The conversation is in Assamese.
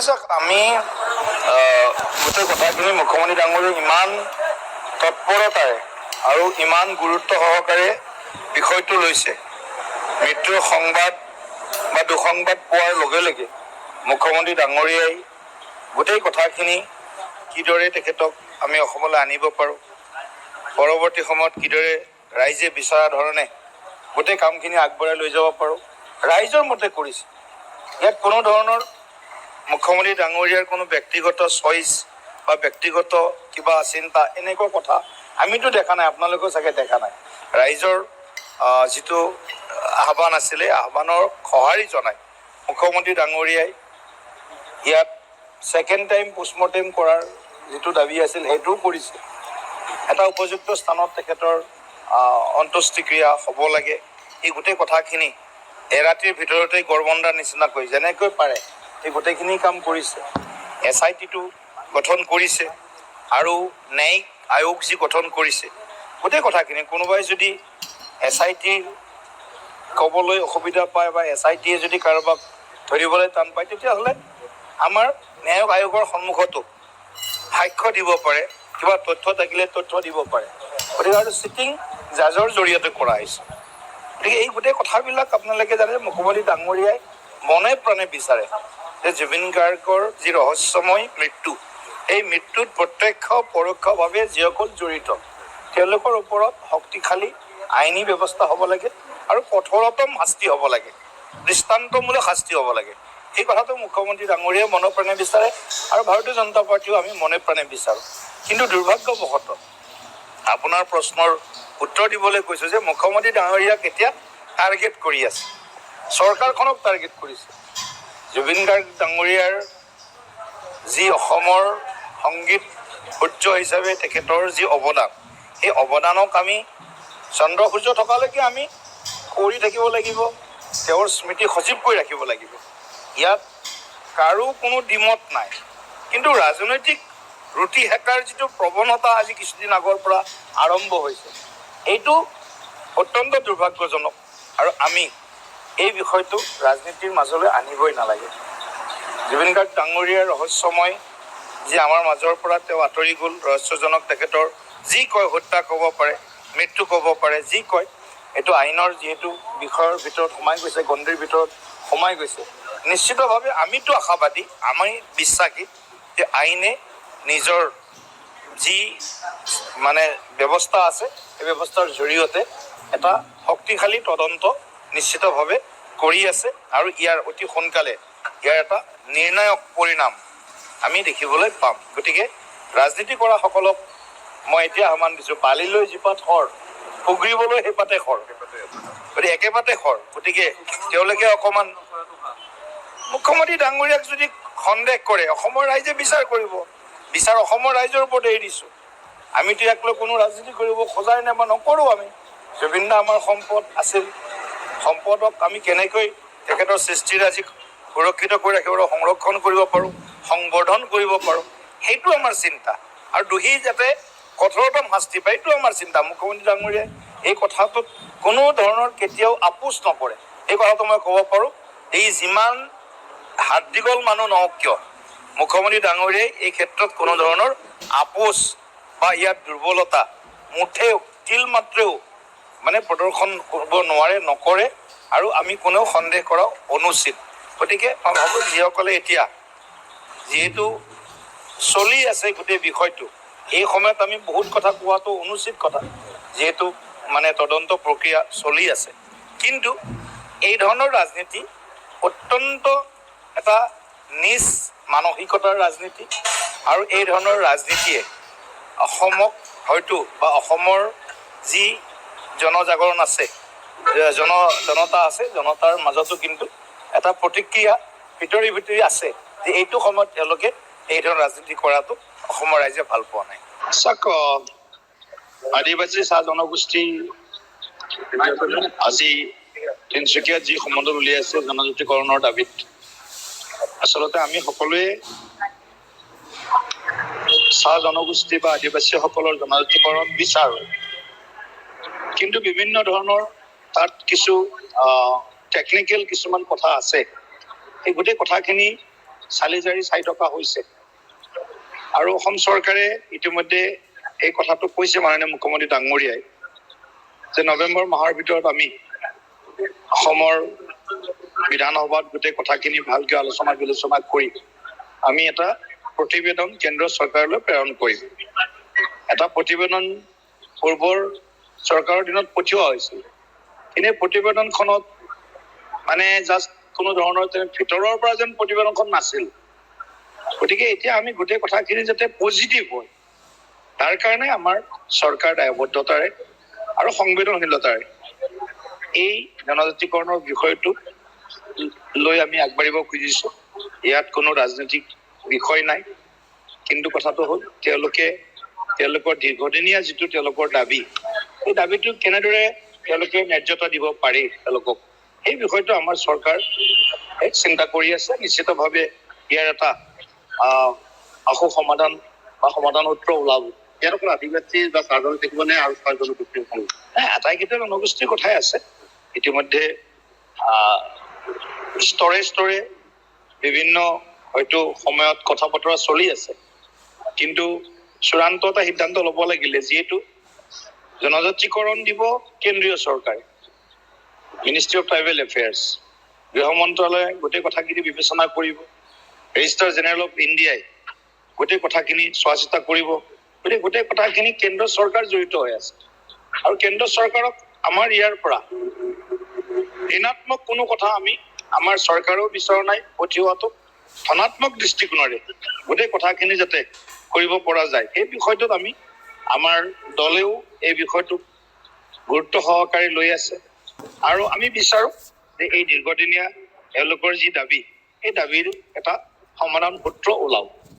চাওক আমি গোটেই কথাখিনি মুখ্যমন্ত্ৰী ডাঙৰীয়াই ইমান তৎপৰতাৰে আৰু ইমান গুৰুত্ব সহকাৰে বিষয়টো লৈছে। মৃত্যুৰ সংবাদ বা দুঃসংবাদ পোৱাৰ লগে লগে মুখ্যমন্ত্ৰী ডাঙৰীয়াই গোটেই কথাখিনি কিদৰে তেখেতক আমি অসমলৈ আনিব পাৰোঁ, পৰৱৰ্তী সময়ত কিদৰে ৰাইজে বিচৰা ধৰণে গোটেই কামখিনি আগবঢ়াই লৈ যাব পাৰোঁ, ৰাইজৰ মতে কৰিছে। ইয়াত কোনো ধৰণৰ মুখ্যমন্ত্ৰী ডাঙৰীয়াৰ কোনো ব্যক্তিগত চইচ বা ব্যক্তিগত কিবা চিন্তা এনেকুৱা কথা আমিতো দেখা নাই, আপোনালোকেও চাগে দেখা নাই। ৰাইজৰ যিটো আহ্বান আছিলে, আহ্বানৰ সঁহাৰি জনাই মুখ্যমন্ত্ৰী ডাঙৰীয়াই ইয়াত ছেকেণ্ড টাইম পোষ্টমৰ্টেম কৰাৰ যিটো দাবী আছিল সেইটোও কৰিছে। এটা উপযুক্ত স্থানত তেখেতৰ অন্ত্যেষ্টিক্ৰিয়া হ'ব লাগে। এই গোটেই কথাখিনি এৰাতিৰ ভিতৰতেই গড়বন্দাৰ নিচিনাকৈ যেনেকৈ পাৰে এই গোটেইখিনি কাম কৰিছে। SIT-টো গঠন কৰিছে আৰু ন্যায়িক আয়োগ যি গঠন কৰিছে, গোটেই কথাখিনি কোনোবাই যদি SIT ক'বলৈ অসুবিধা পায় বা SIT-য়ে যদি কাৰোবাক ধৰিবলৈ টান পায়, তেতিয়াহ'লে আমাৰ ন্যায়িক আয়োগৰ সন্মুখতো সাক্ষ্য দিব পাৰে, কিবা তথ্য থাকিলে তথ্য দিব পাৰে। গতিকে আৰু চিটিং জাজৰ জৰিয়তে কৰা হৈছে। গতিকে এই গোটেই কথাবিলাক আপোনালোকে জানে, মুখ্যমন্ত্ৰী ডাঙৰীয়াই মনে প্ৰাণে বিচাৰে যে জুবিন গাৰ্গৰ যি ৰহস্যময় মৃত্যু, এই মৃত্যুত প্ৰত্যক্ষ পৰোক্ষভাৱে যিসকল জড়িত তেওঁলোকৰ ওপৰত শক্তিশালী আইনী ব্যৱস্থা হ'ব লাগে আৰু কঠোৰতম শাস্তি হ'ব লাগে, দৃষ্টান্তমূলক শাস্তি হ'ব লাগে। এই কথাটো মুখ্যমন্ত্ৰী ডাঙৰীয়াই মনে প্ৰাণে বিচাৰে আৰু ভাৰতীয় জনতা পাৰ্টীও আমি মনে প্ৰাণে বিচাৰোঁ। কিন্তু দুৰ্ভাগ্যবশতঃ আপোনাৰ প্ৰশ্নৰ উত্তৰ দিবলৈ কৈছোঁ যে মুখ্যমন্ত্ৰী ডাঙৰীয়াক এতিয়া টাৰ্গেট কৰি আছে, চৰকাৰখনক টাৰ্গেট কৰিছে। জুবিন গাৰ্গ ডাঙৰীয়াৰ যি অসমৰ সংগীত সূৰ্য হিচাপে তেখেতৰ যি অৱদান, সেই অৱদানক আমি চন্দ্ৰ সূৰ্য থকালৈকে আমি কৰি থাকিব লাগিব, তেওঁৰ স্মৃতি সজীৱ কৰি ৰাখিব লাগিব। ইয়াত কাৰো কোনো দ্বিমত নাই। কিন্তু ৰাজনৈতিক ৰুটি সেকাৰ যিটো প্ৰৱণতা আজি কিছুদিন আগৰ পৰা আৰম্ভ হৈছে, এইটো অত্যন্ত দুৰ্ভাগ্যজনক আৰু আমি এই বিষয়টো ৰাজনীতিৰ মাজলৈ আনিবই নালাগে। জুবিন গাৰ্গ ডাঙৰীয়াৰ ৰহস্যময় যি আমাৰ মাজৰ পৰা তেওঁ আঁতৰি গ'ল, ৰহস্যজনক তেখেতৰ যি কয় হত্যা ক'ব পাৰে, মৃত্যু ক'ব পাৰে, যি কয় এইটো আইনৰ যিহেতু বিষয়ৰ ভিতৰত সোমাই গৈছে, গণ্ডিৰ ভিতৰত সোমাই গৈছে। নিশ্চিতভাৱে আমিতো আশাবাদী, আমি বিশ্বাসী যে আইনে নিজৰ যি ব্যৱস্থা আছে এই ব্যৱস্থাৰ জৰিয়তে এটা শক্তিশালী তদন্ত নিশ্চিতভাৱে কৰি আছে আৰু ইয়াৰ অতি সোনকালে ইয়াৰ এটা নিৰ্ণায়ক পৰিণাম আমি দেখিবলৈ পাম। গতিকে ৰাজনীতি কৰা সকলক মই এতিয়া আহ্বান দিছোঁ, বালিলৈ যিপাত শৰ, উগৰিবলৈ সেইপাতে শৰ, গতিকে একেপাতে শৰ। গতিকে তেওঁলোকে অকণমান মুখ্যমন্ত্ৰী ডাঙৰীয়াক যদি সন্দেহ কৰে, অসমৰ ৰাইজে বিচাৰ কৰিব, বিচাৰ অসমৰ ৰাইজৰ ওপৰত এৰি দিছোঁ। আমিতো ইয়াক লৈ কোনো ৰাজনীতি কৰিব খোজাই নাই বা নকৰোঁ। আমি জুবিন দা আমাৰ সম্পদ আছিল, সম্পদক আমি কেনেকৈ তেখেতৰ সৃষ্টিৰাজি সুৰক্ষিত কৰি ৰাখিব পাৰোঁ, সংৰক্ষণ কৰিব পাৰোঁ, সংবৰ্ধন কৰিব পাৰোঁ, সেইটো আমাৰ চিন্তা। আৰু দোষী যাতে কঠোৰতম শাস্তি পায়, এইটো আমাৰ চিন্তা। মুখ্যমন্ত্ৰী ডাঙৰীয়াই এই কথাটোত কোনো ধৰণৰ কেতিয়াও আপোচ নকৰে, এই কথাটো মই ক'ব পাৰোঁ। এই যিমান হাত দীঘল মানুহ নহওক কিয়, মুখ্যমন্ত্ৰী ডাঙৰীয়াই এই ক্ষেত্ৰত কোনো ধৰণৰ আপোচ বা ইয়াত দুৰ্বলতা মুঠেও তিল মাত্ৰেও প্ৰদৰ্শন কৰিব নোৱাৰে, নকৰে আৰু আমি কোনেও সন্দেহ কৰা অনুচিত। গতিকে মই ভাবোঁ যিসকলে এতিয়া যিহেতু চলি আছে গোটেই বিষয়টো, এই সময়ত আমি বহুত কথা কোৱাটো অনুচিত কথা, যিহেতু তদন্ত প্ৰক্ৰিয়া চলি আছে। কিন্তু এই ধৰণৰ ৰাজনীতি অত্যন্ত এটা নিজ মানসিকতাৰ ৰাজনীতি আৰু এই ধৰণৰ ৰাজনীতিয়ে অসমক হয়তো বা অসমৰ যি জনজাগৰণ আছে, জনতা আছে, জনতাৰ মাজতো কিন্তু এটা প্ৰতিক্ৰিয়া ভিতৰি ভিতৰি আছে যে এইটো সময়ত তেওঁলোকে এই ধৰণৰ ৰাজনীতি কৰাটো অসমৰ ৰাইজে ভাল পোৱা নাই। চাওক, আদিবাসী চাহ জনগোষ্ঠী আজি তিনিচুকীয়াত যি সমদল উলিয়াইছে জনজাতিকৰণৰ দাবীত, আচলতে আমি সকলোৱে চাহ জনগোষ্ঠী বা আদিবাসীসকলৰ জনজাতিকৰণ বিচাৰোঁ। কিন্তু বিভিন্ন ধৰণৰ তাত কিছু টেকনিকেল কিছুমান কথা আছে। এই গোটেই কথাখিনি চালি জাৰি চাই থকা হৈছে। আৰু অসম চৰকাৰে ইতিমধ্যে এই কথাটো কৈছে মাননীয় মুখ্যমন্ত্ৰী ডাঙৰীয়াই যে নৱেম্বৰ মাহৰ ভিতৰত আমি অসমৰ বিধানসভাত গোটেই কথাখিনি ভালকৈ আলোচনা বিলোচনা কৰি আমি এটা প্ৰতিবেদন কেন্দ্ৰ চৰকাৰলৈ প্ৰেৰণ কৰিম। এটা প্ৰতিবেদন পূৰ্বৰ চৰকাৰৰ দিনত পঠিওৱা হৈছিল, কিন্তু প্ৰতিবেদনখনত মানে জাষ্ট কোনো ধৰণৰ ভিতৰৰ পৰা যেন প্ৰতিবেদনখন নাছিল। গতিকে এতিয়া আমি গোটেই কথাখিনি যাতে পজিটিভ হয় তাৰ কাৰণে আমাৰ চৰকাৰ দায়বদ্ধতাৰে আৰু সংবেদনশীলতাৰে এই জনজাতিকৰণৰ বিষয়টো লৈ আমি আগবাঢ়িব খুজিছো। ইয়াত কোনো ৰাজনৈতিক বিষয় নাই, কিন্তু কথাটো হ'ল তেওঁলোকৰ দীৰ্ঘদিনীয়া যিটো তেওঁলোকৰ দাবী, সেই দাবীটো কেনেদৰে তেওঁলোকে ন্যায্যতা দিব পাৰি তেওঁলোকক, সেই বিষয়টো আমাৰ চৰকাৰ চিন্তা কৰি আছে। নিশ্চিতভাৱে ইয়াৰ এটা আশু সমাধান বা সমাধান সূত্ৰ ওলাব। ইয়াৰ অকল আদিবাসী বা চাৰ্জল থাকিব নে আৰু চাৰ জনগোষ্ঠীৰ আটাইকেইটা জনগোষ্ঠীৰ কথাই আছে। ইতিমধ্যে স্তৰে স্তৰে বিভিন্ন হয়তো সময়ত কথা বতৰা চলি আছে, কিন্তু চূড়ান্ত এটা সিদ্ধান্ত ল'ব লাগিলে যিহেতু জনজাতিকৰণ দিব কেন্দ্ৰীয় চৰকাৰে, মিনিষ্ট্ৰী অফ ট্ৰাইবেল এফেয়াৰ্ছ, গৃহ মন্ত্ৰালয়ে গোটেই কথাখিনি বিবেচনা কৰিব, ৰেজিষ্টাৰ জেনেৰেল অফ ইণ্ডিয়াই গোটেই কথাখিনি চোৱা চিতা কৰিব। গতিকে গোটেই কথাখিনি কেন্দ্ৰ চৰকাৰ জড়িত হৈ আছে আৰু কেন্দ্ৰ চৰকাৰক আমাৰ ইয়াৰ পৰা ঋণাত্মক কোনো কথা আমি আমাৰ চৰকাৰেও বিচৰা নাই পঠিওৱাটো, ধনাত্মক দৃষ্টিকোণেৰে গোটেই কথাখিনি যাতে কৰিব পৰা যায় সেই বিষয়টোত আমি আমাৰ দলেও এই বিষয়টোক গুৰুত্ব সহকাৰে লৈ আছে। আৰু আমি বিচাৰো যে এই দীৰ্ঘদিনীয়া তেওঁলোকৰ যি দাবী, এই দাবীৰ এটা সমাধান সূত্ৰ ওলাওক।